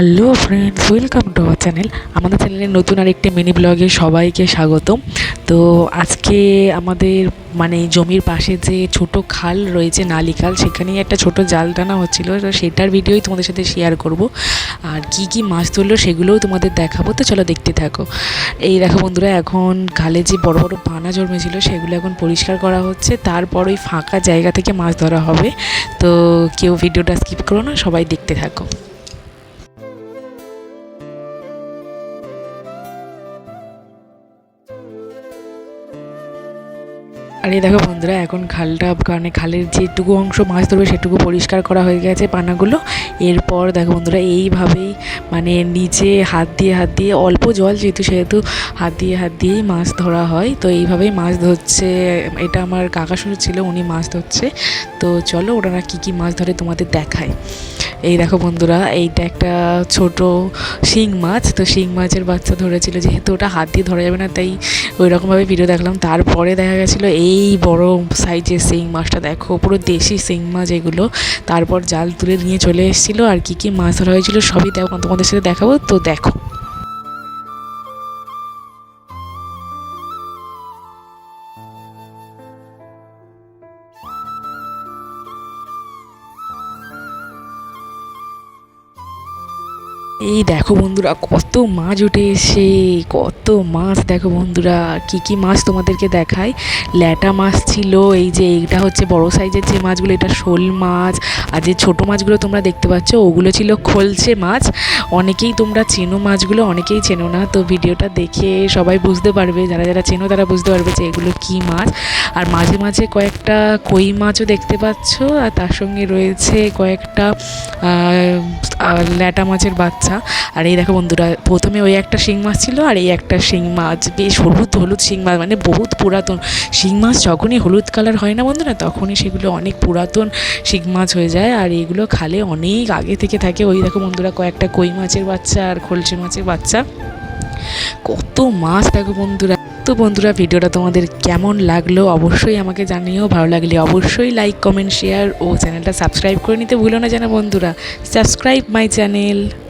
Hello friends, welcome to our channel. আমাদের চ্যানেলের নতুন আরেকটি মিনি ব্লগে সবাইকে স্বাগতম। তো আজকে আমাদের জমির পাশে যে ছোট খাল রয়েছে, নালি খাল, সেখানেই একটা ছোট জাল টানা হচ্ছিলো। তো সেটার ভিডিওই তোমাদের সাথে শেয়ার করব, আর কি কি মাছ ধরলো সেগুলোও তোমাদের দেখাবো। তো চলো দেখতে থাকো। এই দেখো বন্ধুরা, এখন খালে যে বড় বড় পানা জন্মেছিল সেগুলো এখন পরিষ্কার করা হচ্ছে, তারপর ওই ফাঁকা জায়গা থেকে মাছ ধরা হবে। তো কেউ ভিডিওটা স্কিপ করো না, সবাই দেখতে থাকো। আর এই দেখো বন্ধুরা, এখন খালটা খালের যেটুকু অংশ মাছ ধরবে সেটুকু পরিষ্কার করা হয়ে গেছে পানাগুলো। এরপর দেখো বন্ধুরা, এইভাবেই নিচে হাত দিয়ে অল্প জল সেহেতু হাত দিয়েই মাছ ধরা হয়। তো এইভাবেই মাছ ধরছে। এটা আমার কাকা শ্বশুর ছিল, উনি মাছ ধরছে। তো চলো ওনারা কী কী মাছ ধরে তোমাদের দেখায়। এই দেখো বন্ধুরা, এইটা একটা ছোট শিং মাছ। তো শিং মাছের বাচ্চা ধরেছিল, যেহেতু ওটা হাত দিয়ে ধরা যাবে না তাই ওই রকমভাবে ভিডিও দেখলাম। তারপরে দেখা গেছিলো এই বড় সাইজের শিং মাছটা, দেখো পুরো দেশি শিং মাছ এগুলো। তারপর জাল তুলে নিয়ে চলে এসেছিলো, আর কী কী মাছ ধরা হয়েছিল সবই দেখো, তোমাদের সাথে দেখাবো। তো দেখো। এই দেখো বন্ধুরা, কত মাছ উঠে এসে, কত মাছ দেখো বন্ধুরা। কি কি মাছ তোমাদেরকে দেখাই। ল্যাটা মাছ ছিল, এই যে এইটা হচ্ছে বড় সাইজের যে মাছগুলো, এটা শোল মাছ। আর যে ছোটো মাছগুলো তোমরা দেখতে পাচ্ছ ওগুলো ছিল খলছে মাছ। অনেকেই তোমরা চেনো মাছগুলো, অনেকেই চেনো না। তো ভিডিওটা দেখে সবাই বুঝতে পারবে, যারা যারা চেনো তারা বুঝতে পারবে যে এগুলো কী মাছ। আর মাঝে মাঝে কয়েকটা কই মাছও দেখতে পাচ্ছ, আর তার সঙ্গে রয়েছে কয়েকটা ল্যাটা মাছের বাচ্চা। আর এই দেখো বন্ধুরা, প্রথমে ওই একটা শিং মাছ ছিল, আর এই একটা শিং মাছ, বেশ হলুদ হলুদ শিং মাছ, বহুত পুরাতন শিং মাছ। যখনই হলুদ কালার হয় না বন্ধুরা, তখনই সেগুলো অনেক পুরাতন শিং মাছ হয়ে যায়। আর এগুলো খালে অনেক আগে থেকে থাকে। ওই দেখো বন্ধুরা, কয়েকটা কই মাছের বাচ্চা আর খলসে মাছের বাচ্চা, কত মাছ দেখো বন্ধুরা। তো বন্ধুরা, ভিডিওটা তোমাদের কেমন লাগলো অবশ্যই আমাকে জানিও। ভালো লাগলে অবশ্যই লাইক, কমেন্ট, শেয়ার ও চ্যানেলটা সাবস্ক্রাইব করে নিতে ভুলো না যেন বন্ধুরা। Subscribe my channel.